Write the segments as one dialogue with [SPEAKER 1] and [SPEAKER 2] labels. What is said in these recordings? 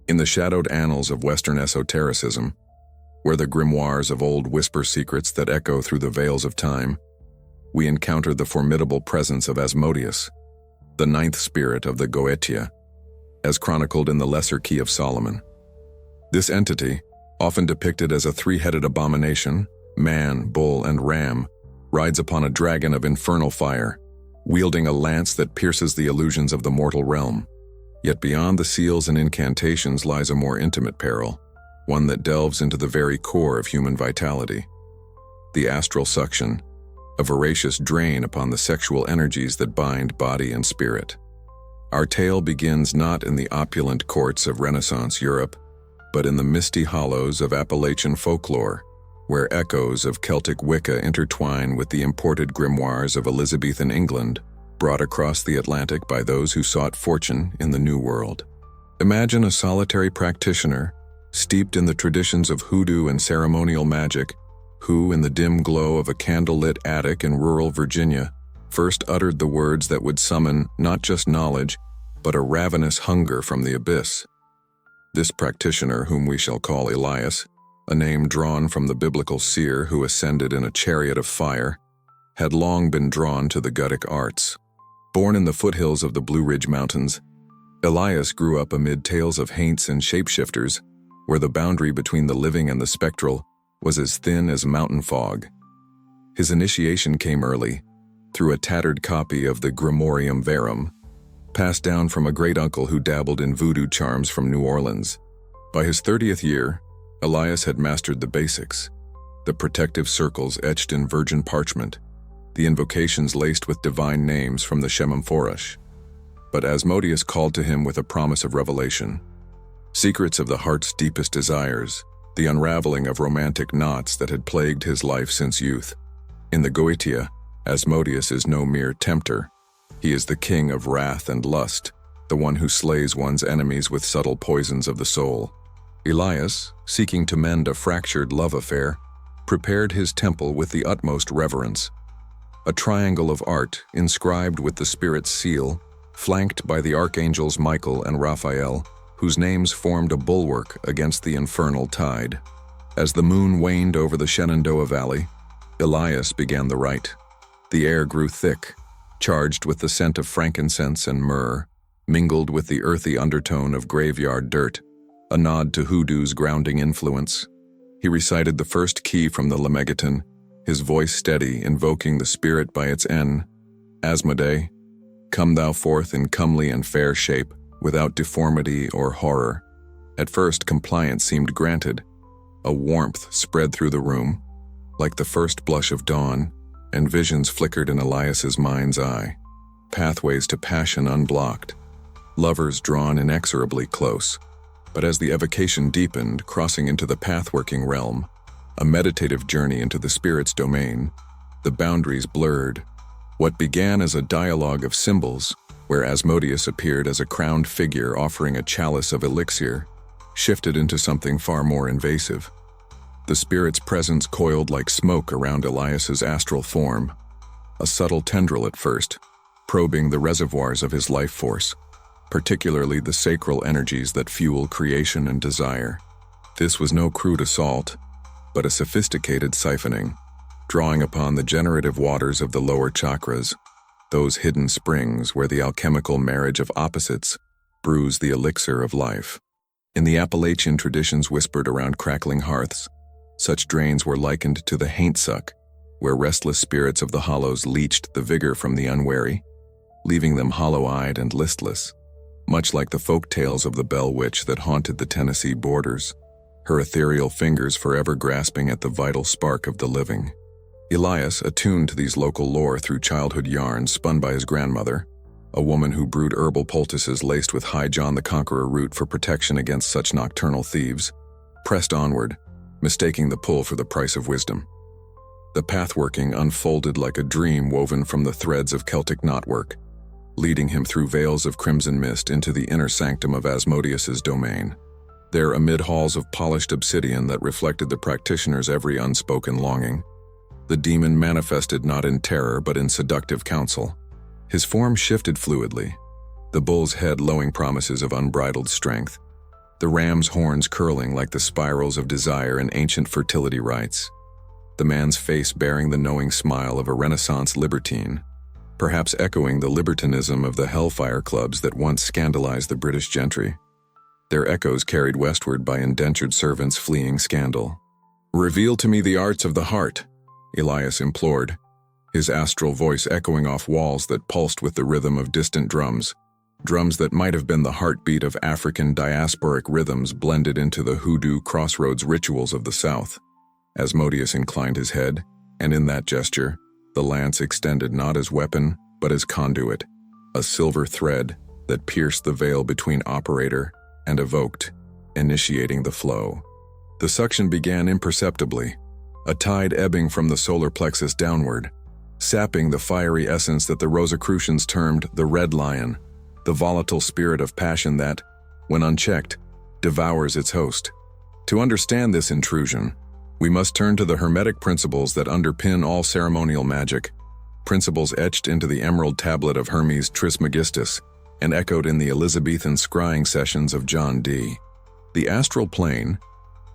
[SPEAKER 1] In the shadowed annals of Western esotericism, where the grimoires of old whisper secrets that echo through the veils of time, we encounter the formidable presence of Asmodeus, the ninth spirit of the Goetia, as chronicled in the Lesser Key of Solomon. This entity, often depicted as a three-headed abomination, man, bull, and ram, rides upon a dragon of infernal fire, wielding a lance that pierces the illusions of the mortal realm. Yet beyond the seals and incantations lies a more intimate peril, one that delves into the very core of human vitality. The astral suction, a voracious drain upon the sexual energies that bind body and spirit. Our tale begins not in the opulent courts of Renaissance Europe, but in the misty hollows of Appalachian folklore, where echoes of Celtic Wicca intertwine with the imported grimoires of Elizabethan England, brought across the Atlantic by those who sought fortune in the New World. Imagine a solitary practitioner, steeped in the traditions of hoodoo and ceremonial magic, who, in the dim glow of a candlelit attic in rural Virginia, first uttered the words that would summon not just knowledge, but a ravenous hunger from the abyss. This practitioner, whom we shall call Elias, a name drawn from the biblical seer who ascended in a chariot of fire, had long been drawn to the Goetic arts. Born in the foothills of the Blue Ridge Mountains, Elias grew up amid tales of haints and shapeshifters, where the boundary between the living and the spectral was as thin as mountain fog. His initiation came early, through a tattered copy of the Grimorium Verum, passed down from a great-uncle who dabbled in voodoo charms from New Orleans. By his 30th year, Elias had mastered the basics, the protective circles etched in virgin parchment, the invocations laced with divine names from the Shemamforash. But Asmodeus called to him with a promise of revelation, secrets of the heart's deepest desires, the unraveling of romantic knots that had plagued his life since youth. In the Goetia, Asmodeus is no mere tempter. He is the king of wrath and lust, the one who slays one's enemies with subtle poisons of the soul. Elias, seeking to mend a fractured love affair, prepared his temple with the utmost reverence. A triangle of art inscribed with the Spirit's seal, flanked by the archangels Michael and Raphael, whose names formed a bulwark against the infernal tide. As the moon waned over the Shenandoah Valley, Elias began the rite. The air grew thick, charged with the scent of frankincense and myrrh, mingled with the earthy undertone of graveyard dirt, a nod to hoodoo's grounding influence. He recited the first key from the Lemegeton, his voice steady, invoking the spirit by its N. Asmodee, come thou forth in comely and fair shape, without deformity or horror. At first, compliance seemed granted. A warmth spread through the room, like the first blush of dawn, and visions flickered in Elias's mind's eye. Pathways to passion unblocked, lovers drawn inexorably close. But as the evocation deepened, crossing into the pathworking realm, a meditative journey into the spirit's domain, the boundaries blurred. What began as a dialogue of symbols, where Asmodeus appeared as a crowned figure offering a chalice of elixir, shifted into something far more invasive. The spirit's presence coiled like smoke around Elias's astral form, a subtle tendril at first, probing the reservoirs of his life force, particularly the sacral energies that fuel creation and desire. This was no crude assault, but a sophisticated siphoning, drawing upon the generative waters of the lower chakras, those hidden springs where the alchemical marriage of opposites brews the elixir of life. In the Appalachian traditions whispered around crackling hearths, such drains were likened to the haint-suck, where restless spirits of the hollows leached the vigor from the unwary, leaving them hollow-eyed and listless, much like the folk tales of the Bell Witch that haunted the Tennessee borders, her ethereal fingers forever grasping at the vital spark of the living. Elias, attuned to these local lore through childhood yarns spun by his grandmother, a woman who brewed herbal poultices laced with High John the Conqueror root for protection against such nocturnal thieves, pressed onward, mistaking the pull for the price of wisdom. The pathworking unfolded like a dream woven from the threads of Celtic knotwork, leading him through veils of crimson mist into the inner sanctum of Asmodeus's domain. There, amid halls of polished obsidian that reflected the practitioner's every unspoken longing, the demon manifested not in terror but in seductive counsel. His form shifted fluidly, the bull's head lowing promises of unbridled strength, the ram's horns curling like the spirals of desire in ancient fertility rites, the man's face bearing the knowing smile of a Renaissance libertine, perhaps echoing the libertinism of the hellfire clubs that once scandalized the British gentry, their echoes carried westward by indentured servants fleeing scandal. "Reveal to me the arts of the heart," Elias implored, his astral voice echoing off walls that pulsed with the rhythm of distant drums that might have been the heartbeat of African diasporic rhythms blended into the hoodoo crossroads rituals of the South. Asmodeus inclined his head, and in that gesture, the lance extended not as weapon, but as conduit, a silver thread that pierced the veil between operator and evoked, initiating the flow. The suction began imperceptibly, a tide ebbing from the solar plexus downward, sapping the fiery essence that the Rosicrucians termed the red lion, the volatile spirit of passion that, when unchecked, devours its host. To understand this intrusion, we must turn to the hermetic principles that underpin all ceremonial magic, principles etched into the emerald tablet of Hermes Trismegistus and echoed in the Elizabethan scrying sessions of John Dee. The astral plane,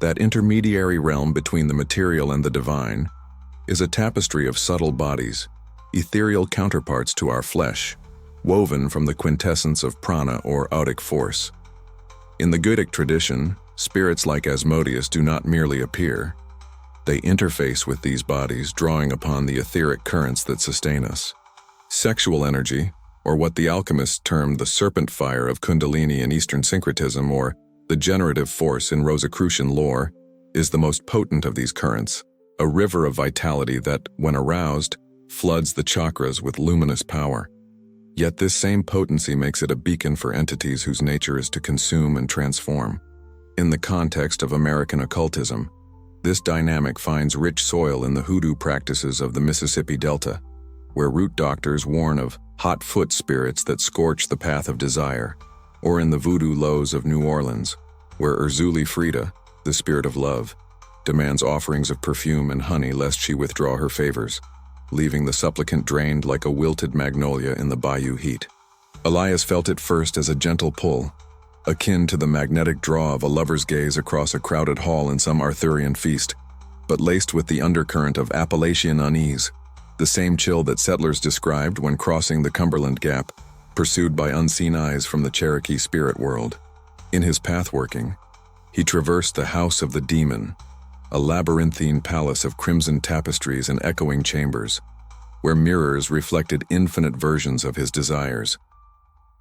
[SPEAKER 1] that intermediary realm between the material and the divine, is a tapestry of subtle bodies, ethereal counterparts to our flesh, woven from the quintessence of prana or autic force. In the Goetic tradition, spirits like Asmodeus do not merely appear. They interface with these bodies, drawing upon the etheric currents that sustain us. Sexual energy, or what the alchemists termed the serpent fire of Kundalini in Eastern syncretism, or the generative force in Rosicrucian lore, is the most potent of these currents, a river of vitality that, when aroused, floods the chakras with luminous power. Yet this same potency makes it a beacon for entities whose nature is to consume and transform. In the context of American occultism, this dynamic finds rich soil in the hoodoo practices of the Mississippi Delta, where root doctors warn of hot foot spirits that scorch the path of desire, or in the voodoo lows of New Orleans, where Urzuli Frida, the spirit of love, demands offerings of perfume and honey lest she withdraw her favors, leaving the supplicant drained like a wilted magnolia in the bayou heat. Elias felt it first as a gentle pull, akin to the magnetic draw of a lover's gaze across a crowded hall in some Arthurian feast, but laced with the undercurrent of Appalachian unease, the same chill that settlers described when crossing the Cumberland Gap, pursued by unseen eyes from the Cherokee spirit world. In his pathworking, he traversed the house of the demon, a labyrinthine palace of crimson tapestries and echoing chambers, where mirrors reflected infinite versions of his desires.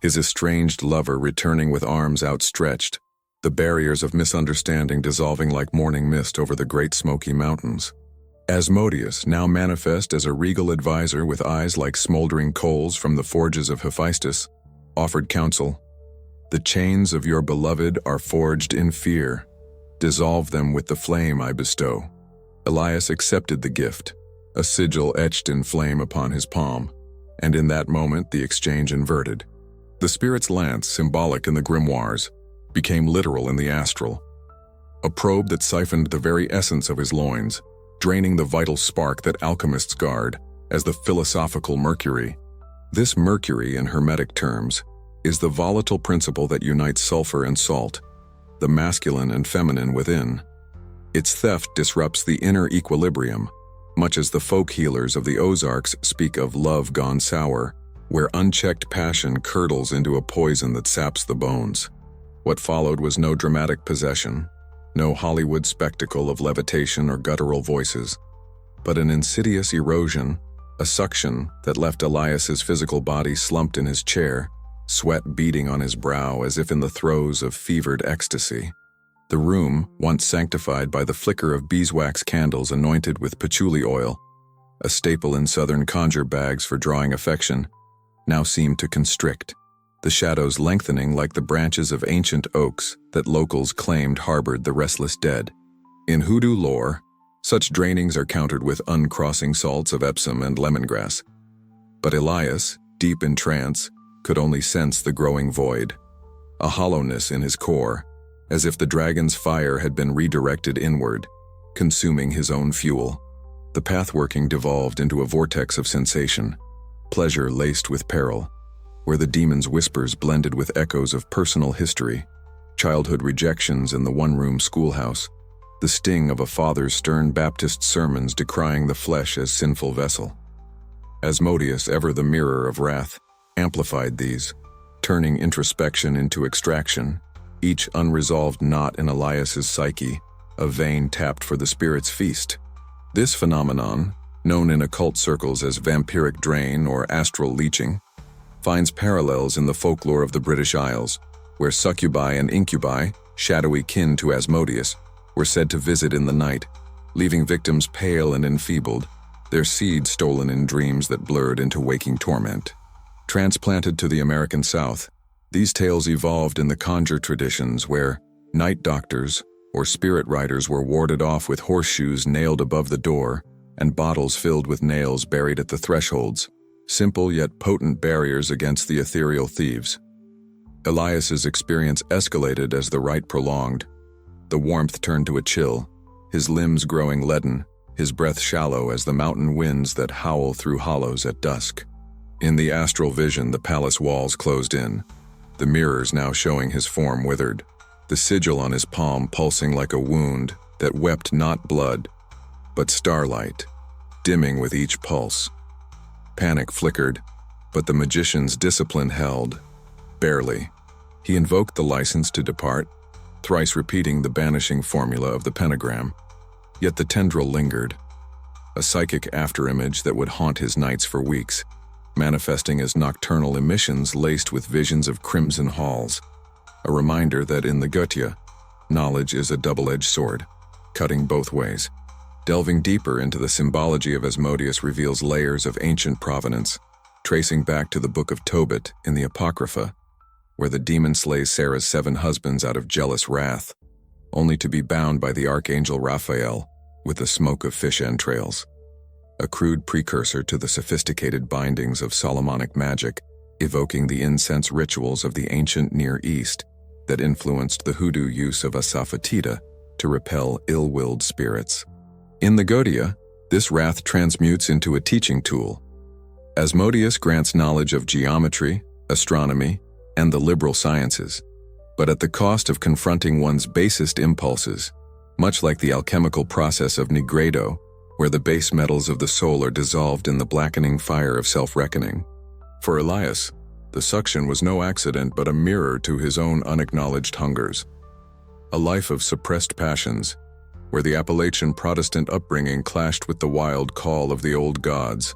[SPEAKER 1] His estranged lover returning with arms outstretched, the barriers of misunderstanding dissolving like morning mist over the Great Smoky Mountains. Asmodeus, now manifest as a regal advisor with eyes like smoldering coals from the forges of Hephaestus, offered counsel. "The chains of your beloved are forged in fear. Dissolve them with the flame I bestow." Elias accepted the gift, a sigil etched in flame upon his palm, and in that moment the exchange inverted. The spirit's lance, symbolic in the grimoires, became literal in the astral, a probe that siphoned the very essence of his loins, draining the vital spark that alchemists guard as the philosophical mercury. This mercury, in hermetic terms, is the volatile principle that unites sulfur and salt, the masculine and feminine within. Its theft disrupts the inner equilibrium, much as the folk healers of the Ozarks speak of love gone sour, where unchecked passion curdles into a poison that saps the bones. What followed was no dramatic possession, no Hollywood spectacle of levitation or guttural voices, but an insidious erosion, a suction that left Elias's physical body slumped in his chair, sweat beading on his brow as if in the throes of fevered ecstasy. The room, once sanctified by the flicker of beeswax candles anointed with patchouli oil, a staple in southern conjure bags for drawing affection, now seemed to constrict, the shadows lengthening like the branches of ancient oaks that locals claimed harbored the restless dead. In hoodoo lore, such drainings are countered with uncrossing salts of Epsom and lemongrass. But Elias, deep in trance, could only sense the growing void, a hollowness in his core, as if the dragon's fire had been redirected inward, consuming his own fuel. The pathworking devolved into a vortex of sensation, pleasure laced with peril, where the demon's whispers blended with echoes of personal history, childhood rejections in the one-room schoolhouse, the sting of a father's stern Baptist sermons decrying the flesh as sinful vessel. Asmodeus, ever the mirror of wrath, amplified these, turning introspection into extraction, each unresolved knot in Elias's psyche, a vein tapped for the spirit's feast. This phenomenon, known in occult circles as vampiric drain or astral leeching, finds parallels in the folklore of the British Isles, where succubi and incubi, shadowy kin to Asmodeus, were said to visit in the night, leaving victims pale and enfeebled, their seed stolen in dreams that blurred into waking torment. Transplanted to the American South, these tales evolved in the conjure traditions where night doctors or spirit riders were warded off with horseshoes nailed above the door and bottles filled with nails buried at the thresholds, simple yet potent barriers against the ethereal thieves. Elias's experience escalated as the rite prolonged. The warmth turned to a chill, his limbs growing leaden, his breath shallow as the mountain winds that howl through hollows at dusk. In the astral vision, the palace walls closed in, the mirrors now showing his form withered, the sigil on his palm pulsing like a wound that wept not blood, but starlight, dimming with each pulse. Panic flickered, but the magician's discipline held, barely. He invoked the license to depart, thrice repeating the banishing formula of the pentagram. Yet the tendril lingered, a psychic afterimage that would haunt his nights for weeks, manifesting as nocturnal emissions laced with visions of crimson halls, a reminder that in the Goetia, knowledge is a double-edged sword, cutting both ways. Delving deeper into the symbology of Asmodeus reveals layers of ancient provenance, tracing back to the Book of Tobit in the Apocrypha, where the demon slays Sarah's 7 husbands out of jealous wrath, only to be bound by the archangel Raphael with the smoke of fish entrails, a crude precursor to the sophisticated bindings of Solomonic magic, evoking the incense rituals of the ancient Near East that influenced the hoodoo use of asafoetida to repel ill-willed spirits. In the Goetia, this wrath transmutes into a teaching tool. Asmodeus grants knowledge of geometry, astronomy, and the liberal sciences, but at the cost of confronting one's basest impulses, much like the alchemical process of nigredo, where the base metals of the soul are dissolved in the blackening fire of self-reckoning. For Elias, the suction was no accident but a mirror to his own unacknowledged hungers. A life of suppressed passions, where the Appalachian Protestant upbringing clashed with the wild call of the old gods,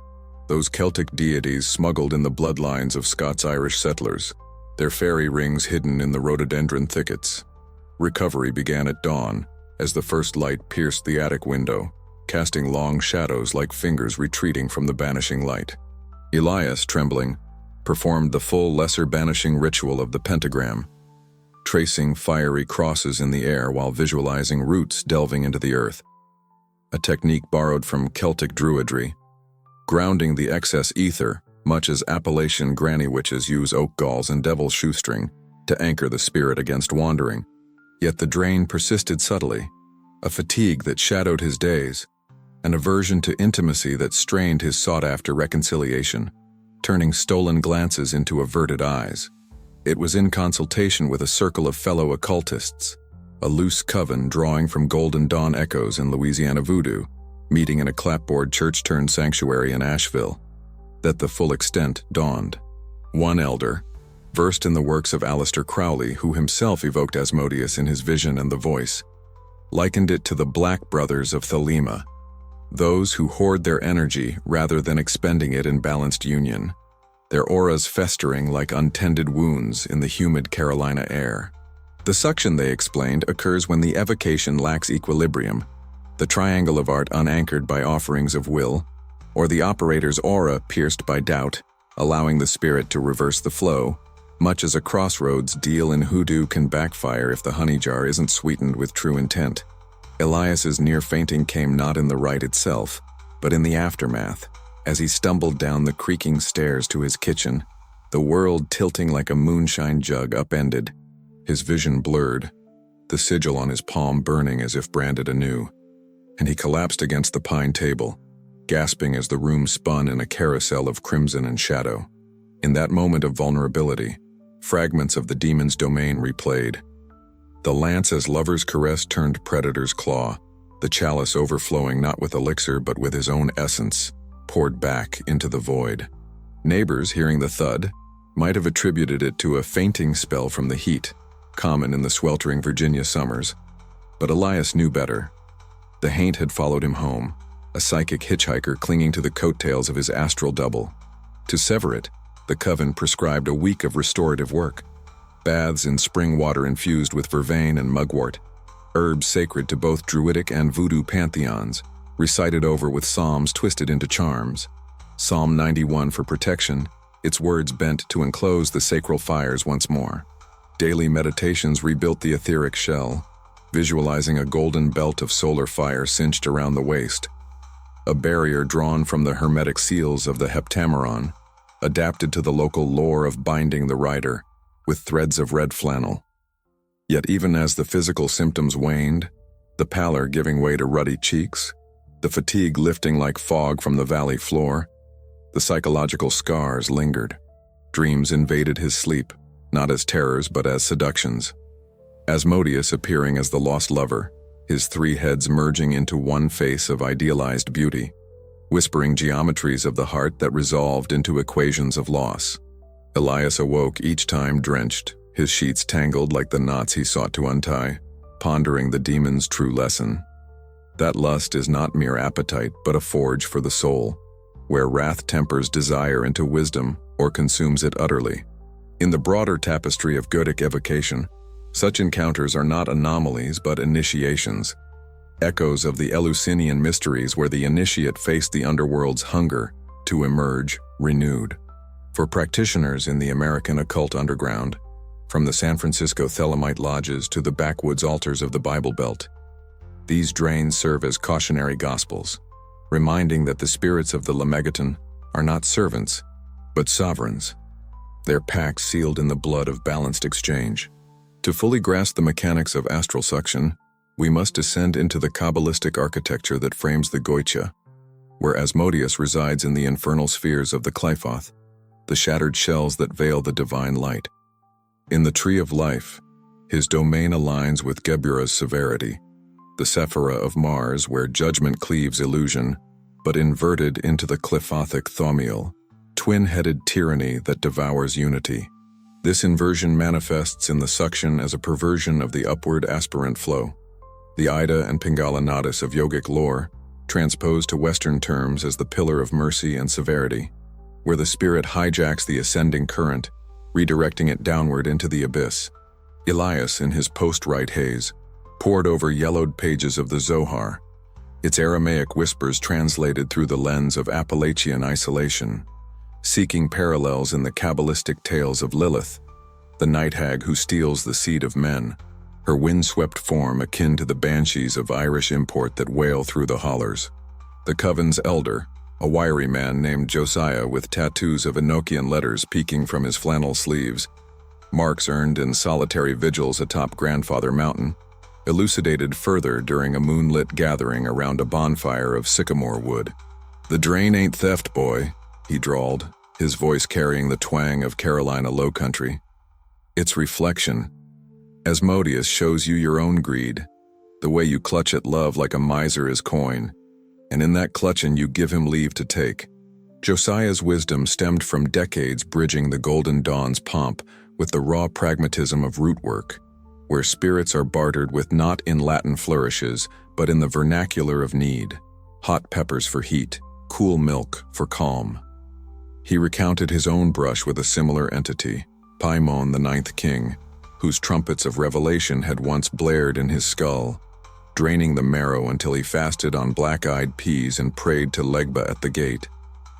[SPEAKER 1] those Celtic deities smuggled in the bloodlines of Scots-Irish settlers, their fairy rings hidden in the rhododendron thickets. Recovery began at dawn, as the first light pierced the attic window, casting long shadows like fingers retreating from the banishing light. Elias, trembling, performed the full lesser banishing ritual of the pentagram, tracing fiery crosses in the air while visualizing roots delving into the earth, a technique borrowed from Celtic druidry, grounding the excess ether, much as Appalachian granny witches use oak galls and devil's shoestring to anchor the spirit against wandering. Yet the drain persisted subtly, a fatigue that shadowed his days, an aversion to intimacy that strained his sought-after reconciliation, turning stolen glances into averted eyes. It was in consultation with a circle of fellow occultists, a loose coven drawing from Golden Dawn echoes in Louisiana voodoo, meeting in a clapboard church-turned sanctuary in Asheville, that the full extent dawned. One elder, versed in the works of Aleister Crowley, who himself evoked Asmodeus in his vision and the voice, likened it to the Black Brothers of Thelema, those who hoard their energy rather than expending it in balanced union, their auras festering like untended wounds in the humid Carolina air. The suction, they explained, occurs when the evocation lacks equilibrium, the triangle of art unanchored by offerings of will, or the operator's aura pierced by doubt, allowing the spirit to reverse the flow, much as a crossroads deal in hoodoo can backfire if the honey jar isn't sweetened with true intent. Elias's near fainting came not in the rite itself, but in the aftermath, as he stumbled down the creaking stairs to his kitchen, the world tilting like a moonshine jug upended, his vision blurred, the sigil on his palm burning as if branded anew, and he collapsed against the pine table, gasping as the room spun in a carousel of crimson and shadow. In that moment of vulnerability, fragments of the demon's domain replayed, The lance as lover's caress turned predator's claw, the chalice overflowing not with elixir but with his own essence, poured back into the void. Neighbors, hearing the thud, might have attributed it to a fainting spell from the heat, common in the sweltering Virginia summers. But Elias knew better. The haint had followed him home, a psychic hitchhiker clinging to the coattails of his astral double. To sever it, the coven prescribed a week of restorative work. Baths in spring water infused with vervain and mugwort, herbs sacred to both Druidic and voodoo pantheons, recited over with psalms twisted into charms. Psalm 91 for protection, its words bent to enclose the sacral fires once more. Daily meditations rebuilt the etheric shell, visualizing a golden belt of solar fire cinched around the waist. A barrier drawn from the hermetic seals of the Heptameron, adapted to the local lore of binding the rider, with threads of red flannel. Yet even as the physical symptoms waned, the pallor giving way to ruddy cheeks, the fatigue lifting like fog from the valley floor, the psychological scars lingered. Dreams invaded his sleep, not as terrors but as seductions. Asmodeus appearing as the lost lover, his three heads merging into one face of idealized beauty, whispering geometries of the heart that resolved into equations of loss. Elias awoke each time drenched, his sheets tangled like the knots he sought to untie, pondering the demon's true lesson. That lust is not mere appetite but a forge for the soul, where wrath tempers desire into wisdom or consumes it utterly. In the broader tapestry of Goetic evocation, such encounters are not anomalies but initiations, echoes of the Eleusinian mysteries where the initiate faced the underworld's hunger to emerge renewed. For practitioners in the American occult underground, from the San Francisco Thelemite lodges to the backwoods altars of the Bible Belt, these drains serve as cautionary gospels, reminding that the spirits of the Lemegeton are not servants, but sovereigns, their pacts sealed in the blood of balanced exchange. To fully grasp the mechanics of astral suction, we must descend into the Kabbalistic architecture that frames the Goetia, where Asmodeus resides in the infernal spheres of the Qliphoth, the shattered shells that veil the divine light. In the Tree of Life, his domain aligns with Gebura's severity, the Sephira of Mars where judgment cleaves illusion, but inverted into the Qliphothic Thaumiel, twin-headed tyranny that devours unity. This inversion manifests in the suction as a perversion of the upward aspirant flow, the Ida and Pingala Nadis of yogic lore, transposed to Western terms as the pillar of mercy and severity, where the spirit hijacks the ascending current, redirecting it downward into the abyss. Elias, in his post-rite haze, pored over yellowed pages of the Zohar, its Aramaic whispers translated through the lens of Appalachian isolation, seeking parallels in the Kabbalistic tales of Lilith, the night hag who steals the seed of men, her windswept form akin to the banshees of Irish import that wail through the hollers. The coven's elder, a wiry man named Josiah with tattoos of Enochian letters peeking from his flannel sleeves, marks earned in solitary vigils atop Grandfather Mountain, elucidated further during a moonlit gathering around a bonfire of sycamore wood. "The drain ain't theft, boy," he drawled, his voice carrying the twang of Carolina lowcountry. "It's reflection. Asmodeus shows you your own greed, the way you clutch at love like a miser his coin, and in that clutching you give him leave to take." Josiah's wisdom stemmed from decades bridging the Golden Dawn's pomp with the raw pragmatism of root work, where spirits are bartered with not in Latin flourishes, but in the vernacular of need, hot peppers for heat, cool milk for calm. He recounted his own brush with a similar entity, Paimon the Ninth King, whose trumpets of revelation had once blared in his skull, draining the marrow until he fasted on black-eyed peas and prayed to Legba at the gate.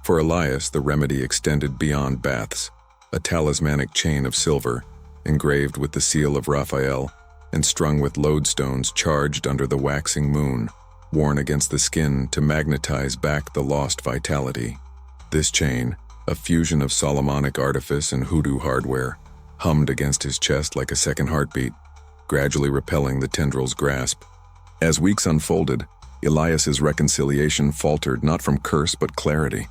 [SPEAKER 1] For Elias, the remedy extended beyond baths, a talismanic chain of silver, engraved with the seal of Raphael, and strung with lodestones charged under the waxing moon, worn against the skin to magnetize back the lost vitality. This chain, a fusion of Solomonic artifice and hoodoo hardware, hummed against his chest like a second heartbeat, gradually repelling the tendril's grasp. As weeks unfolded, Elias's reconciliation faltered not from curse but clarity.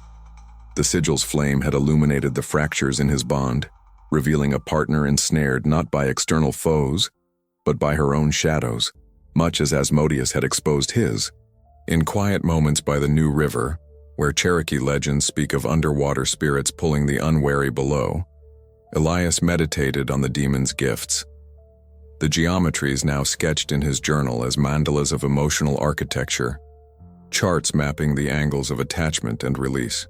[SPEAKER 1] The sigil's flame had illuminated the fractures in his bond, revealing a partner ensnared not by external foes, but by her own shadows, much as Asmodeus had exposed his. In quiet moments by the New River, where Cherokee legends speak of underwater spirits pulling the unwary below, Elias meditated on the demon's gifts. The geometries now sketched in his journal as mandalas of emotional architecture, charts mapping the angles of attachment and release.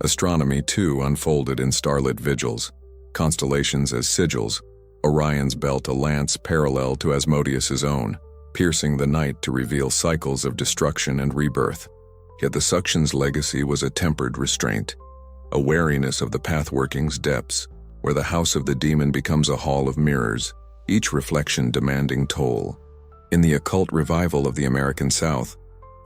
[SPEAKER 1] Astronomy, too, unfolded in starlit vigils, constellations as sigils, Orion's belt a lance parallel to Asmodeus's own, piercing the night to reveal cycles of destruction and rebirth. Yet the suction's legacy was a tempered restraint, a wariness of the pathworking's depths, where the house of the demon becomes a hall of mirrors, each reflection demanding toll. In the occult revival of the American South,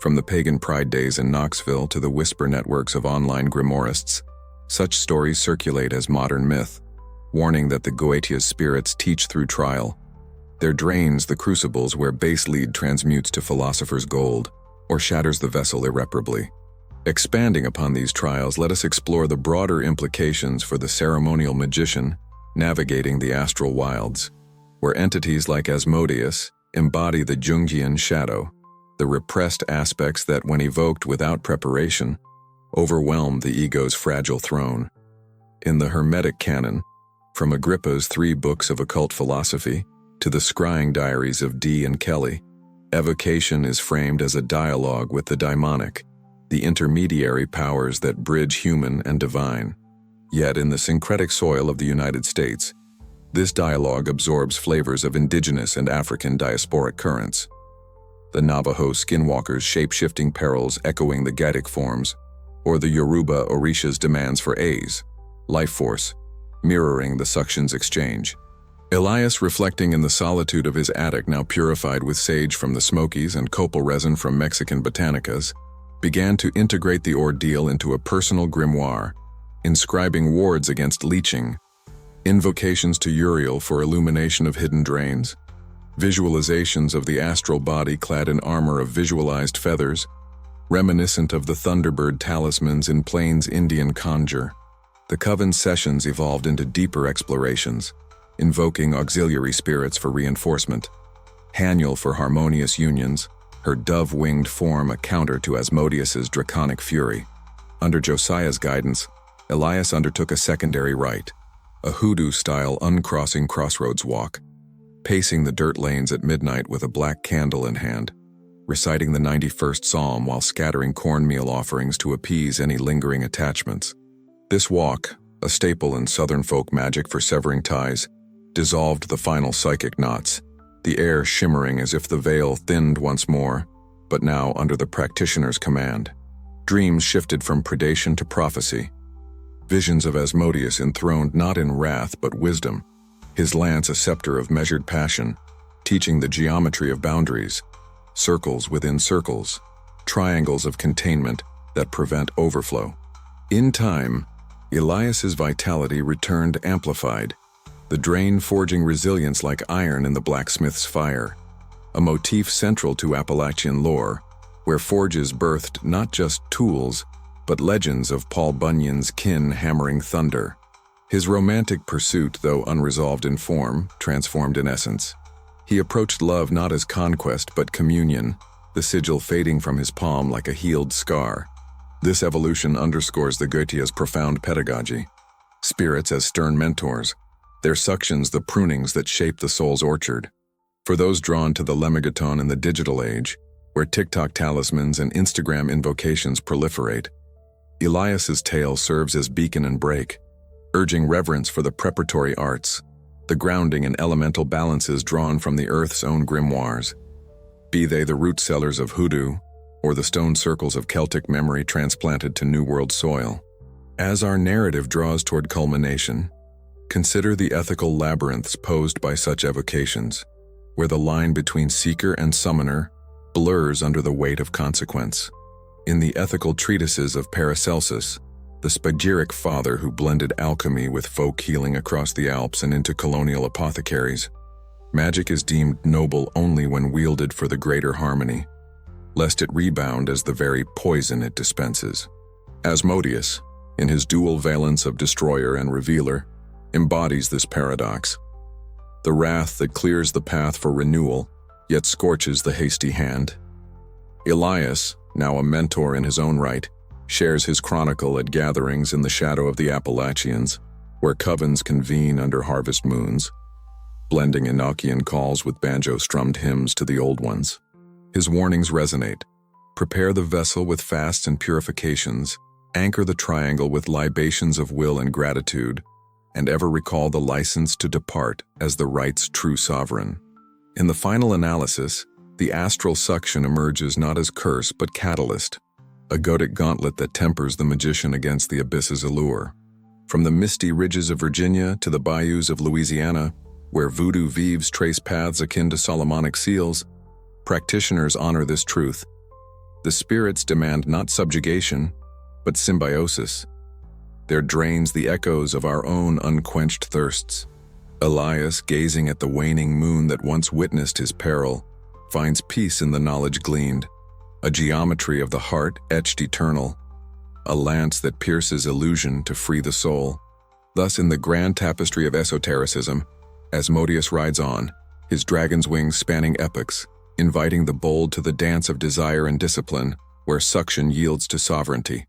[SPEAKER 1] from the pagan pride days in Knoxville to the whisper networks of online grimoirists, such stories circulate as modern myth, warning that the Goetia's spirits teach through trial. There drains the crucibles where base lead transmutes to philosopher's gold, or shatters the vessel irreparably. Expanding upon these trials, let us explore the broader implications for the ceremonial magician navigating the astral wilds, where entities like Asmodeus embody the Jungian shadow, the repressed aspects that, when evoked without preparation, overwhelm the ego's fragile throne. In the hermetic canon, from Agrippa's 3 books of occult philosophy to the scrying diaries of Dee and Kelly, evocation is framed as a dialogue with the daimonic, the intermediary powers that bridge human and divine. Yet in the syncretic soil of the United States, this dialogue absorbs flavors of indigenous and African diasporic currents. The Navajo skinwalkers' shape-shifting perils echoing the Goetic forms, or the Yoruba Orisha's demands for A's, life force, mirroring the suction's exchange. Elias, reflecting in the solitude of his attic now purified with sage from the Smokies and copal resin from Mexican botanicas, began to integrate the ordeal into a personal grimoire, inscribing wards against leeching, invocations to Uriel for illumination of hidden drains, visualizations of the astral body clad in armor of visualized feathers, reminiscent of the thunderbird talismans in Plains Indian conjure. The coven's sessions evolved into deeper explorations, invoking auxiliary spirits for reinforcement, Haniel for harmonious unions, her dove-winged form a counter to Asmodeus's draconic fury. Under Josiah's guidance, Elias undertook a secondary rite, a hoodoo-style uncrossing crossroads walk, pacing the dirt lanes at midnight with a black candle in hand, reciting the 91st Psalm while scattering cornmeal offerings to appease any lingering attachments. This walk, a staple in Southern folk magic for severing ties, dissolved the final psychic knots, the air shimmering as if the veil thinned once more, but now under the practitioner's command. Dreams shifted from predation to prophecy. Visions of Asmodeus enthroned not in wrath but wisdom, his lance a scepter of measured passion, teaching the geometry of boundaries, circles within circles, triangles of containment that prevent overflow. In time, Elias's vitality returned amplified, the drain forging resilience like iron in the blacksmith's fire, a motif central to Appalachian lore, where forges birthed not just tools, but legends of Paul Bunyan's kin hammering thunder. His romantic pursuit, though unresolved in form, transformed in essence. He approached love not as conquest but communion, the sigil fading from his palm like a healed scar. This evolution underscores the Goetia's profound pedagogy. Spirits as stern mentors, their suctions the prunings that shape the soul's orchard. For those drawn to the lemegeton in the digital age, where TikTok talismans and Instagram invocations proliferate, Elias's tale serves as beacon and break, urging reverence for the preparatory arts, the grounding and elemental balances drawn from the earth's own grimoires, be they the root cellars of hoodoo or the stone circles of Celtic memory transplanted to New World soil. As our narrative draws toward culmination, consider the ethical labyrinths posed by such evocations, where the line between seeker and summoner blurs under the weight of consequence. In the ethical treatises of Paracelsus, the spagyric father who blended alchemy with folk healing across the Alps and into colonial apothecaries, magic is deemed noble only when wielded for the greater harmony, lest it rebound as the very poison it dispenses. Asmodeus, in his dual valence of destroyer and revealer, embodies this paradox. the wrath that clears the path for renewal, yet scorches the hasty hand. Elias, now a mentor in his own right, shares his chronicle at gatherings in the shadow of the Appalachians, where covens convene under harvest moons, blending Enochian calls with banjo-strummed hymns to the old ones. His warnings resonate. Prepare the vessel with fasts and purifications, anchor the triangle with libations of will and gratitude, and ever recall the license to depart as the right's true sovereign. In the final analysis, the astral suction emerges not as curse but catalyst, a Goetic gauntlet that tempers the magician against the abyss's allure. From the misty ridges of Virginia to the bayous of Louisiana, where voodoo vives trace paths akin to Solomonic seals, practitioners honor this truth. The spirits demand not subjugation, but symbiosis. There drains the echoes of our own unquenched thirsts. Elias, gazing at the waning moon that once witnessed his peril, finds peace in the knowledge gleaned, a geometry of the heart etched eternal, a lance that pierces illusion to free the soul. Thus, in the grand tapestry of esotericism, Asmodeus rides on, his dragon's wings spanning epochs, inviting the bold to the dance of desire and discipline, where suction yields to sovereignty.